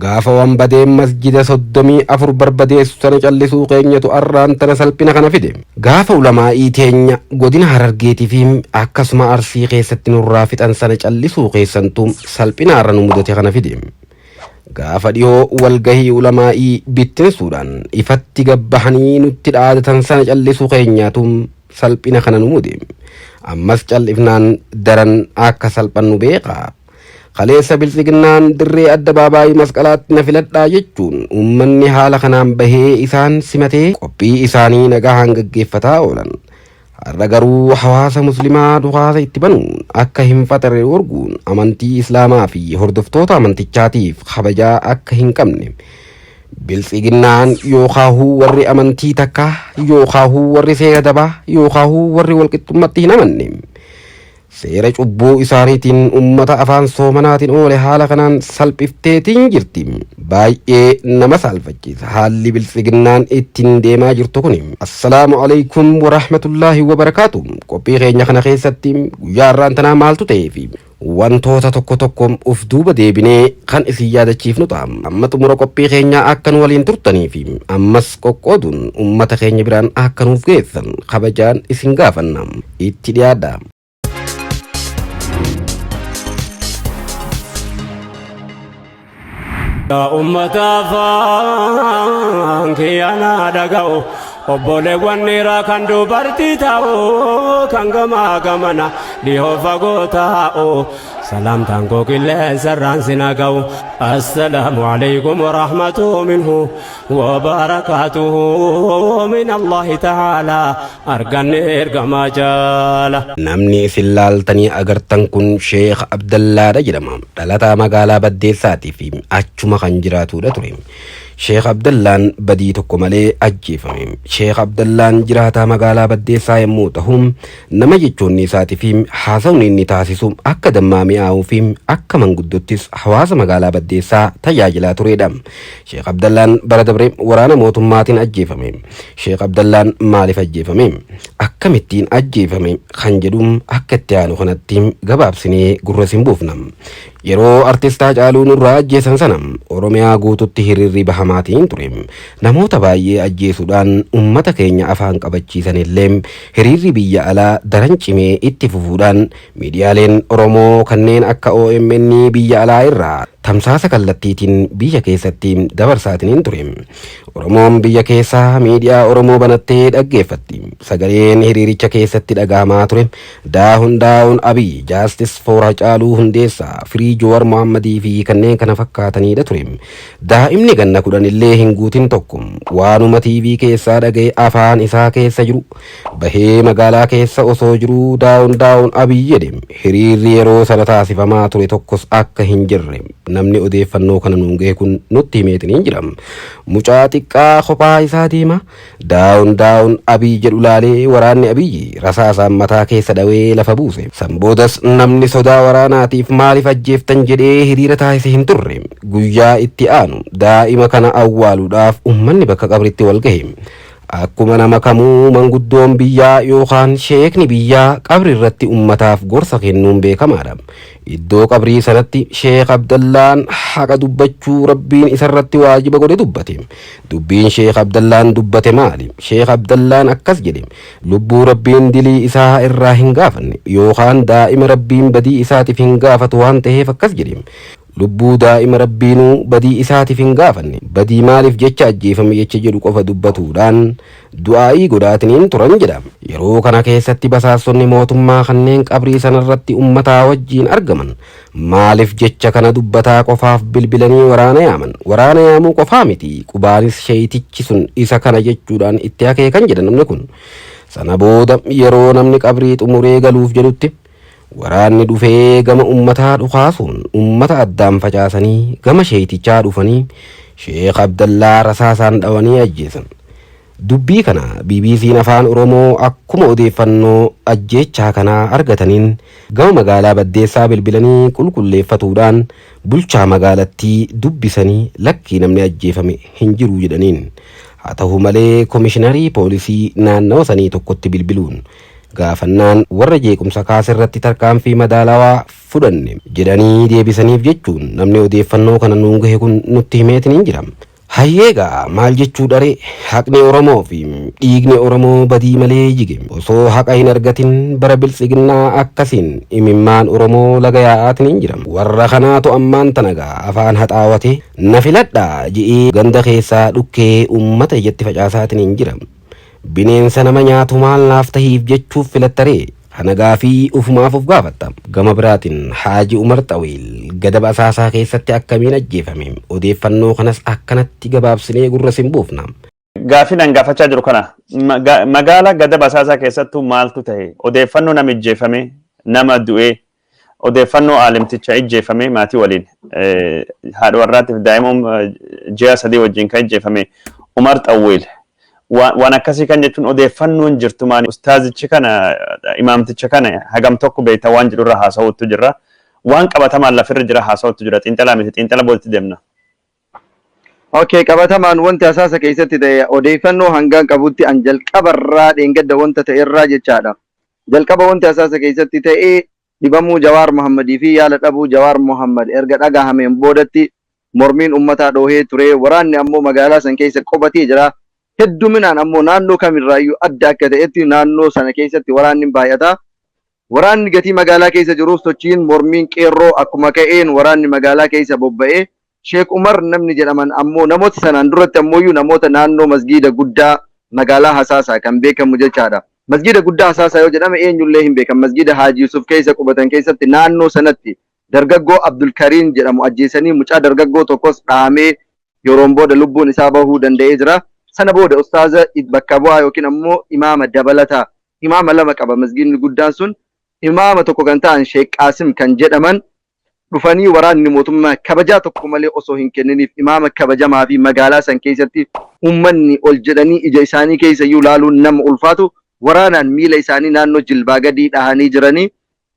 gaafa waan badee masjida 34 barbadeessu sana callisuu keenyatu arraan tana salphina kana fide. Gaafa ulamaa'ii teenya godina Harargeetii fi akkasuma Arsii keessatti nurraa fixan sana callisuu keessantuu salphina arra nu mudate kana fide. Gaafa dhiyoo walgahii ulamaa'ii bittinsuudhaan ifatti gabbahanii nutti dhaadatan sana callisuu keenyatu salphina kana nu mude. Ammas callifnaan daran akka salphannu beekaa. Kaleessa bilisiginnaan dirree addabaabaayii masqalaatti na filadhaa jechuun uummanni haala kanaan bahee isaan simatee qophii isaanii nagahaan gaggeeffataa oolan. Har'a garuu hawaasa muslimaa dhukaasa itti banuun akka hin faxarre orguun amantii islaamaa fi hordoftoota amantichaatiif kabajaa akka hin qabne. Bilisiginnaan yookaahuu warri amantii takka yookaahuu warri seera dabaa yookaahuu warri walqixxummatti hin amanne. Seera cubbuu isaaniitiin ummata afaan soomanaatiin oole haala kanaan salphifteetiin jirti. Baay'ee nama saalfachiisa haalli bilisiginnaan ittiin deemaa jirtu kun. Assalaamu alaykum wa rahmatullaahi wa barakaatu. Qophii keenya kana keessatti guyyaa har'aan tanaa maaltu ta'ee fi wantoota tokko tokko uf duuba deebinee kan isin yaadachiifnu ta'a. Amma xumura qophii keenyaa akka nu waliin turtanii fi ammas qoqqooduun ummata keenya biraan akka nuuf geessan kabajaan isin gaafanna. Itti dhiyaadha. Ya ummata faanki ana daga'u obboleewwan dhiiraa kan dubartii ta'u kan gamaa gamana dhihoo fagoo taa'u salaamtaan koo qilleensarraan si naga'u assalaamu alaykum warahmatuhu minhu wabarakatuhu min Allahi ta'aalaa arganne ergamaa jaala. Namni isin laaltanii agartan kun Sheekh Abdallaadha jedhama. Dhalataa magaalaa Baddeessaatii fi achuma kan jiraatudha ture. Sheekh Abdallaan badii tokko malee ajjeefame. Sheekh Abdallaan jiraataa magaalaa Baddeessaa yommuu ta'u nama jechoonni isaatii fi haasawni inni taasisu akka dammaa mi'aawuu fi akka manguddottis hawaasa magaalaa Baddeessaa tajaajilaa turedha. Sheekh Abdallaan bara dabre waraana mootummaatiin ajjeefame. Sheekh Abdallaan maaliif ajjeefame? Akkamittiin ajjeefame kan jedhu akka itti aanu kanatti gabaabsinee gurra siin buufna. Yeroo artistaa Haacaaluu Nurraa ajjeesan sana Oromiyaa guututti hiriirri bahamaatiin ture. Namoota baay'ee ajjeesuudhaan ummata keenya afaan qabachiisan illee hiriirri biyya alaa daran cimee itti fufuudhaan miidiyaaleen Oromoo kanneen akka OMN biyya alaa irraa tamsaasa kallattiitiin biyya keessatti dabarsaatiin ture. Oromoon biyya keessaa miidiyaa Oromoo banattee dhaggeeffatti. Sagaleen hiriiricha keessatti dhagahamaa ture daahun Abiy, Justice for Haacaaluu Hundeessaa, Firii Joowar Mohammadii fi kanneen kana fakkaatanidha ture. Daa'imni ganna 10 illee hin guutin tokko waanuma TV keessaa dhaga'e afaan isaa keessa jiru bahee magaalaa keessa osoo jiru daahun Abiy jedhe. Hiriirri yeroo sana taasifamaa ture tokkos akka hin jirre namni odeeffannoo kana nuun ga'e kun nutti himeetiin jira. Mucaa xiqqaa kophaa isaa deema daahun Abiy jedhu laalee waraanni Abiy rasaasaan mataa keessa dhawee lafa buuse. San boodas namni sodaa waraanaatiif maaliif ajjeeftan jedhee hiriira taasise hin turre. Guyyaa itti aanu daa'ima kana awwaaluudhaaf ummanni bakka qabritti wal gahe. Akkuma nama kamuu manguddoon biyyaa yookaan sheekni biyyaa qabri irratti ummataaf gorsa kennuun beekamaadha. Iddoo qabrii sanatti Sheekh Abdallaan haqa dubbachuu Rabbiin isarratti waajiba godhe dubbate. Dubbiin Sheekh Abdallaan dubbate maali? Sheekh Abdallaan akkas jedhe. Lubbuu Rabbiin dilii isaa irraa hin gaafanne yookaan daa'ima Rabbiin badii isaatiif hin gaafatu waan ta'eef akkas jedhe. Lubbuu daa'ima Rabbiinuu badii isaatiif hin gaafanne. Badii maaliif jecha ajjeefame jecha jedhu qofa dubbatuudhaan du'aa'ii godhaatiniin turan jedha. Yeroo kana keessatti basaasonni mootummaa kanneen qabrii sanarratti ummataa wajjiin argaman maaliif jecha kana dubbataa qofaaf bilbilanii waraana yaaman? Waraana yaamuu qofaa miti qubaanis sheeyitichi sun isa kana jechuudhaan itti akeekan jedha namni kun. Sana booda yeroo namni qabrii xumuree galuuf jedhutti waraanni dhufee gama ummataa dhukaasuun ummata addaan facaasanii gama sheeyitichaa dhufanii Sheekh Abdallaa rasaasaan dhawanii ajjeesan. Dubbii kana BBC'n afaan Oromoo akkuma odeeffannoo ajjeechaa kanaa argataniin gama magaalaa Baddeessaa bilbilanii qulqulleeffatuudhaan bulchaa magaalattii dubbisanii lakkii namni ajjeefame hin jiru jedhaniin. Haa ta'u malee komishiinarii poolisii naannawa sanii tokkotti bilbiluun gaafannaan warra jeequmsa kaasirratti tarkaanfii madaalawaa fudhanne jedhanii deebisaniif jechuun namni odeeffannoo kana nuun gahe kun nutti himeetiin hin jiram. Hayyeegaa maal jechuudha ree haqni Oromoo fi dhiigni Oromoo badii malee jige osoo haqa hin argatin bara biltsiginnaa akkasiin imimmaan Oromoo laga yaa'aatiin hin jiram. Warra kanaatu ammaan tanagaa afaan haxaawate na filadhaa ji'ee ganda keessaa dhukkee uummata ijatti facaasaatiin hin jiram. Bineensa nama nyaatu maal naaf tahiif jechuuf filattaree hanagaa fi ufumaaf uf gaafatta. Gama biraatiin Haaji Umar Xawiil gadaba asaasaa keessatti akkamiin ajjeefame odeeffannoo kanas akkanatti gabaabsinee gurra sin buufna. Gaafii nan gaafachaa jiru kana magaala gadaba asaasaa keessattuu maaltu ta'e odeeffannoo nama ajjeefame nama du'ee odeeffannoo aalimticha ajjeefame maatii waliin haadha warraatiif daa'imum ji'a 3 wajjin kan ajjeefame Umar Xawiil. Waan akkasii kan jechuun odeeffannoon jirtu maani ustaazichi kana imaamticha kana hagam tokko beektaa waan jedhu irra haasawutu jira waan qabatamaan lafirra jira haasawutu jira xiinxalaa miti xiinxala boolti deemna. Okay, qabatamaan wanti asaasa keessatti ta'e odeeffannoo hangaan qabutti an jalqabarraa dheengadda wanta ta'e irraa jechaadha. Jalqaba wanti asaasa keessatti ta'e dhibamuu Jawaar Mohammadii fi yaala dhabuu Jawaar Mohammad erga dhagahameen boodatti mormiin ummataa dhoohee ture waraanni ammoo magaalaa san keessa qubatee jira. Hedduminaan ammoo naannoo kamirraayyuu adda akka ta'etti naannoo sana keessatti waraanni baay'ata. Waraanni gatii magaalaa keessa jiruuf sochiin mormiin qeerroo akkuma ka'een waraanni magaalaa keessa bobba'ee Sheek Umar namni jedhaman ammoo namoota sanaan duratti ammoo namoota naannoo masgiida guddaa magaalaa Hasaasaa kan beekamu jechaadha. Masgiida guddaa Hasaasaa yoo jedhame eenyullee hin beekan. Masgiida Haaji Yusuf keessa qubatan keessatti naannoo sanatti dargaggoo Abdul Kariim jedhamu ajjeesanii mucaa dargaggoo tokkos dhahamee yeroon booda lubbuun isaa bahuu danda'ee jira. Sana booda ustaaza bakka bu'aa yookiin ammoo imaama dabalataa imaama lama qaba masgiidni guddaan sun imaama tokko kan ta'an Sheek Qaasim kan jedhaman dhufanii waraanni mootummaa kabajaa tokko malee osoo hin kenniniif imaama kabajamaa fi magaalaa san keessatti ummanni ol jedhanii ija isaanii keessa iyyuu laaluun nama ulfaatu waraanaan miila isaanii naannoo jilbaa gadii dhahanii jiranii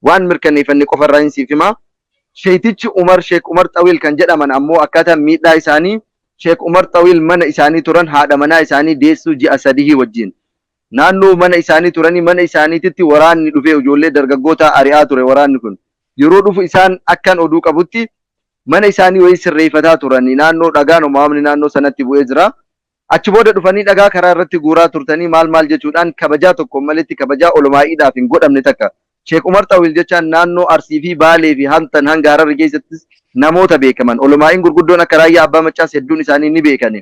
waan mirkaneeffanne qofarraa hin siif himaa. Sheetichi Umar Sheek Umar Xawiil kan jedhaman ammoo akkaataa miidhaa isaanii Sheek Umar Xawiil mana isaanii turan haadha manaa isaanii deessuu ji'a 3 wajjin naannoo mana isaanii turanii mana isaaniititti waraanni dhufee ijoollee dargaggoota ari'aa ture waraanni kun yeroo dhufu isaan akkan oduu qabutti mana isaanii wayii sirreeffataa turanii naannoo dhagaan uumamni naannoo sanatti bu'ee jira. Achi booda dhufanii dhagaa karaa irratti guuraa turtanii maal jechuudhaan kabajaa tokko maletti kabajaa olmaa'iidhaaf hin godhamne takka. Sheek Umar Xawiil jechaan naannoo Arsii fi Baalee fi Hamtan hanga Hararri keessattis namoota beekaman olmaa'iin gurguddoon akka Raayyaa Abbaa Maccaas hedduun isaanii ni beekani.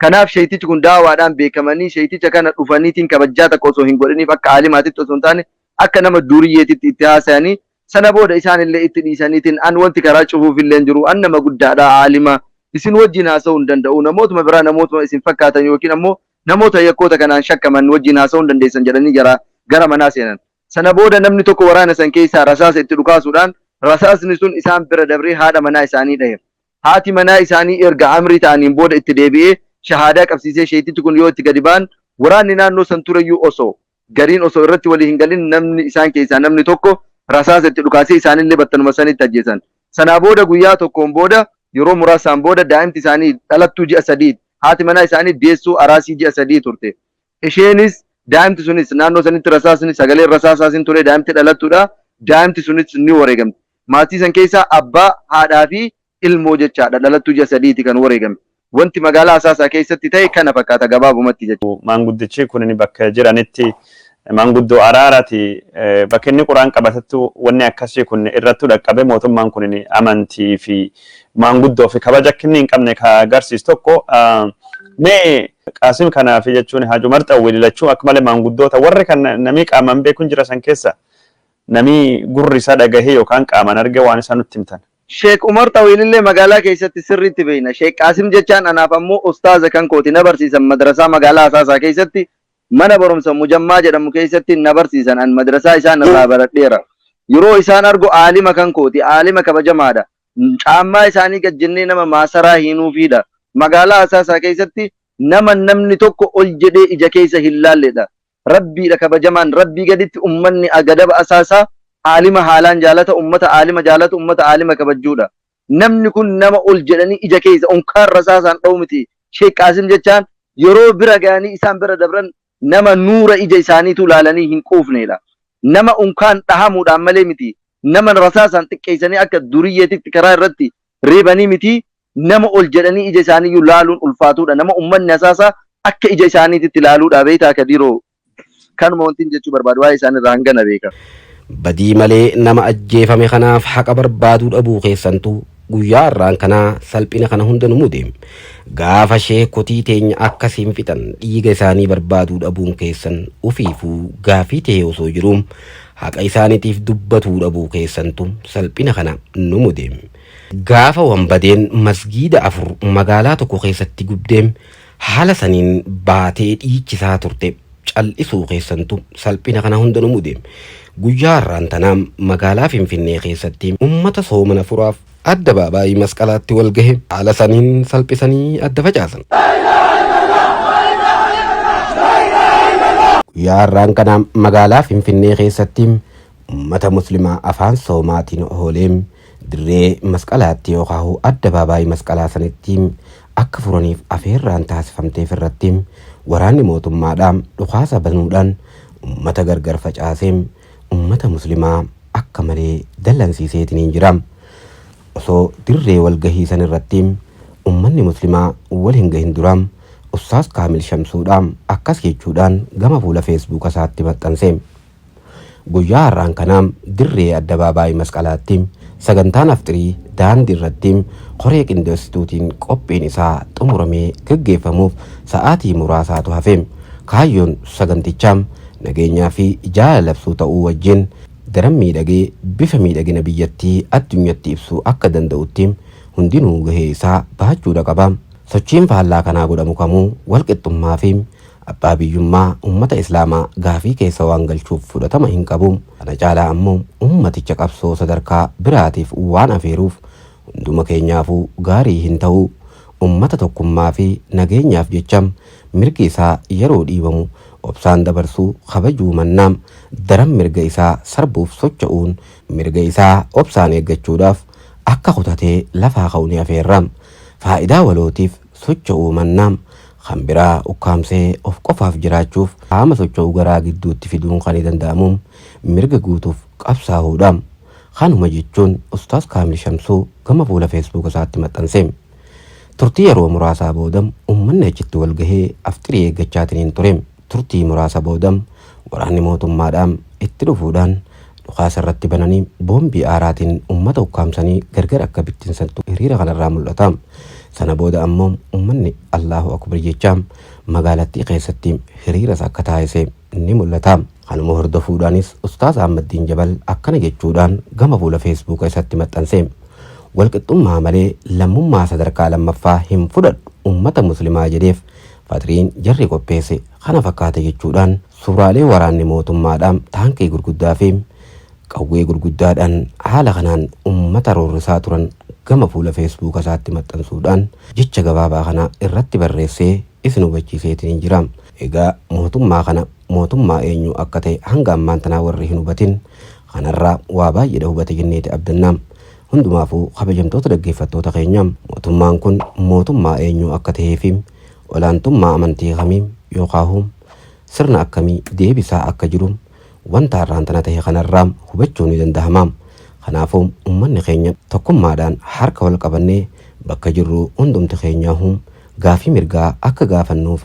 Kanaaf sheetichi kun daawaadhaan beekamanii sheeticha kana dhufaniitiin kabajaa takka osoo hin godhiniif akka aalimaatitti osoo hin taane akka nama duuriyyeetitti itti haasa'anii sana booda isaan illee itti dhiisaniitiin an wanti karaa cufuuf illee jiru an nama guddaadha aalima isin wajjin haasa'uu hin danda'u namootuma biraa namootuma isin fakkaatan yookiin ammoo namoota yakkoota kanaan shakkaman wajjin haasa'uu hin dandeessan jedhanii gara manaa seenan. Sana booda namni tokko waraana san keessaa rasaasa itti dhukaasuudhaan rasaasni sun isaan bira dabree haadha manaa isaanii dhahe. Haati manaa isaanii erga amrii ta'aniin booda itti deebi'ee shahaadaa qabsiisee sheetichi kun yoo itti gadi ba'an waraanni naannoo san tureyyuu osoo gariin osoo irratti walii hin galin namni isaan keessaa namni tokko rasaasa itti dhukaasee isaanillee battanuma sanitti ajjeesan. Sanaa booda guyyaa tokkoon booda yeroo muraasaan booda daa'imti isaanii dhalattuu ji'a 3 haati manaa isaanii deessuu araasii ji'a 3 turte. Isheenis daa'imti sunis naannoo sanitti rasaasni sagalee rasaasaasiin ture daa'imti dhalattuudha. Daa'imti sunis ni wareegamte. Maatii san keessaa abbaa haadhaa fi ilmoo jechaadha dhalattuu ji'a 3 kan wareegame. Wanti magaalaa Hasaasaa keessatti ta'e kana fakkaata gabaabumatti jechuudha. Maanguddichi kun bakka jiranitti maanguddoo araaraati bakka inni quraan qabatattu wanni akkasii kun irratti dhaqqabe mootummaan kun amantii fi maanguddoo fi kabaja kinni hin qabne ka agarsiisu tokko mee Qaasim kanaaf jechuun Haaji Umar Xawiil lachuu akka malee maanguddoota warri kan namni qaamaan beekuun jira san keessa namni gurri isaa dhagahee yookaan qaamaan arge waan isaan nutti himtan. Sheek Umar Xawiil illee magaalaa keessatti sirriitti beekna. Sheek Qaasim jechaan anaaf ammoo ustaaza kan kooti na barsiisan madrasaa magaalaa Hasaasaa keessatti mana barumsa Mujammaa jedhamu keessatti na barsiisan an madrasaa isaan irraa baradheera. Yeroo isaan argu aalima kan kooti aalima kabajamaadha. Caammaa isaanii gajjennee nama maasaraa hinuufiidha. Magaalaa Hasaasaa keessatti namni tokko ol jedhee ija keessa hin laalledha. Rabbiidha kabajamaan rabbii gaditti ummanni gadaba Hasaasaa aalima haalaan jaalata ummata aalima jaalata ummata aalima kabajjuudha. Namni kun nama ol jedhanii ija keessa onkaan rasaasaan dha'u miti. Sheek Qaasim jechaan yeroo bira ga'anii isaan bira dabran nama nuura ija isaaniitu laalanii hin quufneedha. Nama unkaan dhahamuudhaan malee miti. Nama rasaasaan xiqqeessanii akka duriyyeetitti karaa irratti reebanii miti. Nama ol jedhanii ija isaaniiyyuu laaluun ulfaatuudha. Nama ummanni asaasaa akka ija isaaniititti laaluudha beektaa kadiroo. Kanuma wantiin jechuu barbaadu waa'ee isaaniirraa hangana beeka. Badii malee nama ajjeefame kanaaf haqa barbaaduu dhabuu keessantu guyyaa irraan kanaa salphina kana hunda nu mude. Gaafa sheekotii teenya akkasiin fixan dhiiga isaanii barbaaduu dhabuun keessan ufiifuu gaafii ta'e osoo jiruun haqa isaaniitiif dubbatuu dhabuu keessantu salphina kana nu mude. Gaafa wanbadeen masgiida 4 magaalaa tokko keessatti gubdeem haala saniin baatee dhiichisaa turte cal'isuu keessantu salphina kana hunda nu mude. Guyyaa irraan tanaa magaalaa Finfinnee keessatti ummata soomana furaaf adda baabaayii masqalaatti wal gahe haala saniin salphisanii adda facaasan. Guyyaa irraan kanaa magaalaa Finfinnee keessatti ummata muslimaa afaan soomaatiin ooleem dirree masqalaatti yookaan adda baabaayii masqalaa sanitti akka furaniif afeerraan taasifamteef irratti waraanni mootummaadhaan dhukaasa banuudhaan ummata gargar facaaseem ummata muslimaa akka malee dallansiiseetiin jira. Osoo dirree walgahii san irratti ummanni muslimaa wal hin gahin dura Ustaas Kaamil Shamsuudhaan akkas jechuudhaan gama fuula feesbuuka isaatti maxxanse. Guyyaa har'aan kanaa dirree adda baabaayii masqalaatti sagantaan afxirii daandii irratti qoree qindeessituutiin qophiin isaa xumuramee gaggeeffamuuf sa'aatii muraasaatu hafe. Kaayyoon sagantichaa nageenyaa fi jaalala labsuu ta'uu wajjin daran miidhagee bifa miidhagina biyyattii addunyatti ibsuu akka danda'utti hundinuu gahee isaa bahachuudha qaba. Sochiin faallaa kanaa godhamu kamuu walqixxummaa fi abbaa biyyummaa ummata islaamaa gaafii keessa waan galchuuf fudhatama hin qabu. Kana caalaa ammoo ummaticha qabsoo sadarkaa biraatiif waan afeeruuf hunduma keenyaafuu gaarii hin ta'u. Ummata tokkummaa fi nageenyaaf jecha mirgi isaa yeroo dhiibamu obsaan dabarsuu kabajuu mannaam daran mirga isaa sarbuuf socho'uun mirga isaa obsaan eeggachuudhaaf akka kutatee lafaa ka'uun afeerra. Faayidaa walootiif socho'uu mannaam kan biraa ukkaamsee of qofaaf jiraachuuf qaama socho'uu garaa gidduutti fiduun kan danda'amu mirga guutuuf qabsaa'uudha. Kanuma jechuun Ustaas Kaamil Shamsuu gama fuula feesbuuka isaatti maxxanse. Turtii yeroo muraasaa booda uummanni achitti wal gahee afxirii eeggachaatiin ture. Turtii muraasa booda waraanni mootummaadhaan itti dhufuudhaan dhukaasa irratti bananii boombii aaraatiin uummata ukkaamsanii gargar akka bittinsantu hiriira kanarraa mul'ata. Sana booda ammoo uummanni Allahu akbar jechaa magaalattii keessatti hiriiras akka taasise ni mul'ata. Kanuma hordofuudhaanis Ustaaz Ahmaddiin Jabal akkana jechuudhaan gama fuula feesbuuka isaatti maxxanse. Walqixxummaa malee lammummaa sadarkaa lammaffaa hin fudhadhu uummata muslimaa jedheef Faxiriin jarri qopheesse kana fakkaata jechuudhaan suuraalee waraanni mootummaadhaan taankii gurguddaa fi qawwee gurguddaadhaan haala kanaan uummata roorrisaa turan gama fuula feesbuuka isaatti maxxansuudhaan jecha gabaabaa kana irratti barreessee isin hubachiiseetiin jira. Egaa mootummaa kana mootummaa eenyu akka ta'e hanga ammaan tanaa warri hin hubatin kanarraa waa baay'eedha hubate jenneeti abdanna. Hundumaafuu kabajamtoota dhaggeeffattoota keenya mootummaan kun mootummaa eenyu akka ta'ee fi olaantummaa amantii kamii yookaan sirna akkamii deebisaa akka jiru wanta har'aan tana ta'e kanarraa hubachuu ni danda'ama. Kanaafuu uummanni keenya tokkummaadhaan harka wal qabannee bakka jirru hundumti keenyaa gaafii mirgaa akka gaafannuuf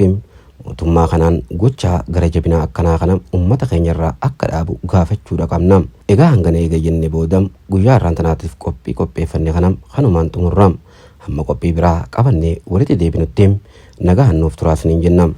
mootummaa kanaan gochaa gara jabinaa akkanaa kana uummata keenyarraa akka dhaabu gaafachuudha qabna. Egaa hangana eega jenne booda guyyaa har'aan tanaatiif qopheeffanne kanumaan xumurra. Hamma qophii biraa qabannee walitti deebinutti nagaa hannuuf turaasiniin jenna.